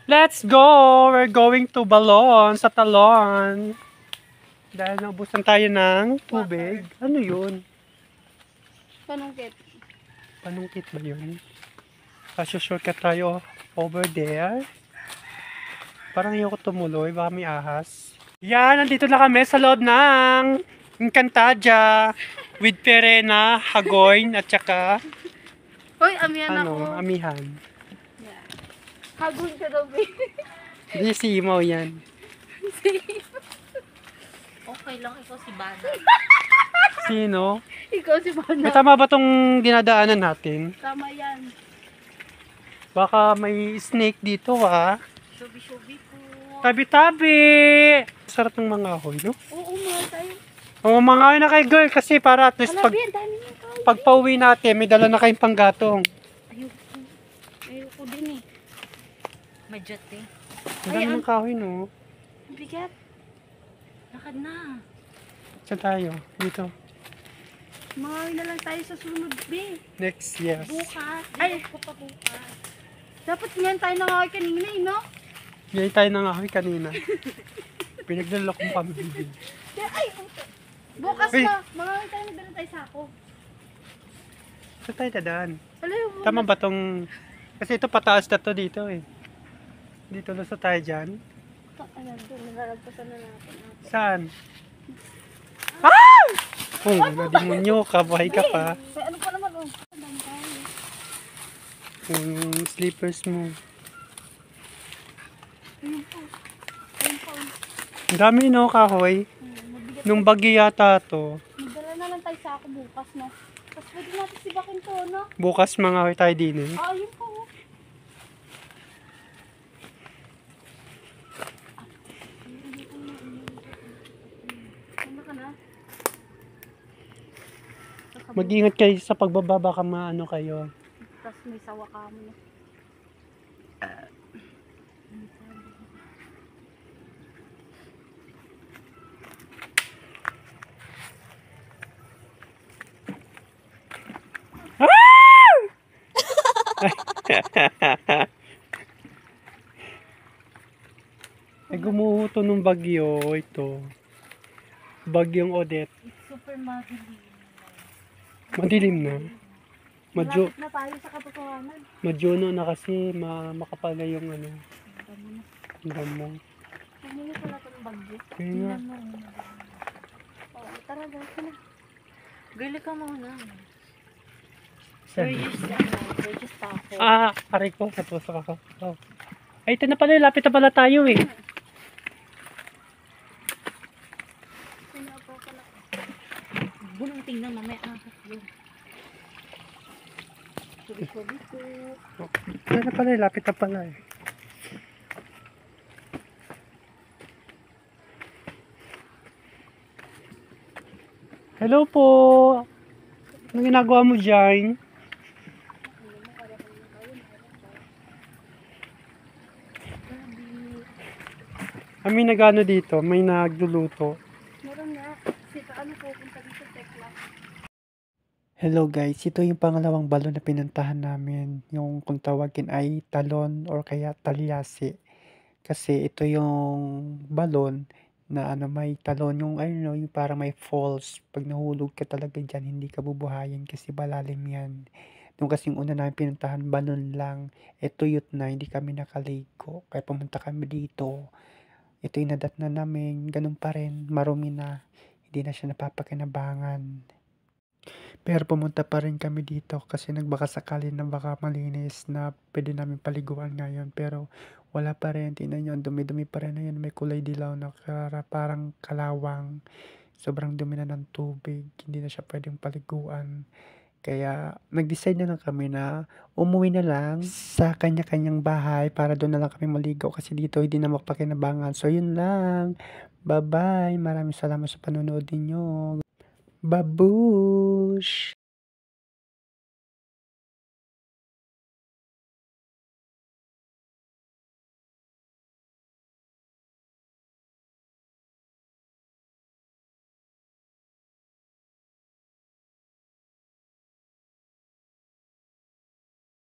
Let's go! We're going to Balon sa Talon. Dahil naubusan tayo ng tubig. Ano yun? Panungkit. Panungkit ba yun? Kasi shortcut tayo over there. Parang ayoko tumuloy. Baka may ahas. Yan, nandito na kami sa loob ng Encantadia with Perena, Hagoy, at saka Hoy, amihan ako. amihan. Yeah. Hagon ka daw, babe. Hindi si Imaw yan. Okay lang, ikaw si Bana. Sino? Ikaw si May Bana. tama ba tong dinadaanan natin? Tama yan. Baka may snake dito ha. Shubi-shubi po. Tabi-tabi! Sarap ng mga ahoy, no? Oo, mahal tayo. O mga ahoy na kay girl kasi para at least Alam, yan, dami niya tayo. pag pauwi natin, may dala na kayong panggatong. Ayoko din eh. Madyat eh. Ang dami ng kahoy, no? Ang bigat. Lakad na. Saan tayo? Dito. Mangawi na lang tayo sa sunod, babe. Next, yes. Bukas. Ay, Ko pa bukas. dapat ngayon tayo nangawi kanina eh, no? Biyay tayo ng ahoy kanina. Pinagdala kong pambibig. Ay, bukas Uy. na. Mangawi tayo, magdala tayo sa ako. Saan tayo dadaan? Alayo, Tama ba tong... Kasi ito pataas na to dito eh. Dito na sa tayo dyan. Ano, doon, nalalagpasan na natin. Saan? Ah! Oh, nadimonyo ka. Buhay ka pa. Ay, ano pa naman, oh. Ang dami tayo. Yung slippers mo. Ayun po. Ayun po. Ang dami no, kahoy. Mabigat. Nung bagyo yata to. Magdala na lang tayo sa ako bukas, no? Tapos pwede natin sibakin to, no? Bukas mga ahoy tayo din eh. Ah, ayun po. Ano ka na? Mag-ingat kayo sa pagbaba, baka maano kayo. Tapos may sawa ka mo na. Ay gumuho nung bagyo ito. Bagyong Odette. It's super madilim. Madilim na. Madyo, Malapit na tayo sa katotohanan. madyono na kasi makapal na yung ano. Ang damo. Kanina pala ito ng bagyo. Kaya nga. Oo, tara, dito na. Girl, ka muna. Saan? We're just talking. Aray ko. Natusok ako. Oh. Ay, ito na pala. Lapit na pala tayo eh. Sinapo ka na. Bunang tingnan mamaya ahas yun. Subi-subi po. Ito na pala. Lapit na pala eh. Hello po. Anong ginagawa mo dyan? May nagano dito, may nagluluto. Meron nga. Sita, ano po, punta dito, tekla. Hello guys, ito yung pangalawang balon na pinuntahan namin. Yung kung tawagin ay talon or kaya talyasi. Kasi ito yung balon na ano may talon, yung ano, yung parang may falls. Pag nahulog ka talaga dyan, hindi ka bubuhayin kasi malalim yan. Nung kasing una namin pinuntahan, balon lang. Tuyot na, hindi kami nakaligo. Kaya pumunta kami dito. Ito yung nadat na namin, ganun pa rin, marumi na. Hindi na siya napapakinabangan. Pero pumunta pa rin kami dito kasi nagbaka sakali na baka malinis na pwede namin paliguan ngayon. Pero wala pa rin. Tingnan nyo, ang dumi-dumi pa rin na yun. May kulay dilaw na parang kalawang. Sobrang dumi na ng tubig. Hindi na siya pwedeng paliguan. Kaya nag-decide na lang kami na umuwi na lang sa kanya-kanyang bahay para doon na lang kami maligo kasi dito hindi na makapakinabangan. So yun lang. Bye-bye. Maraming salamat sa panonood ninyo. Babush!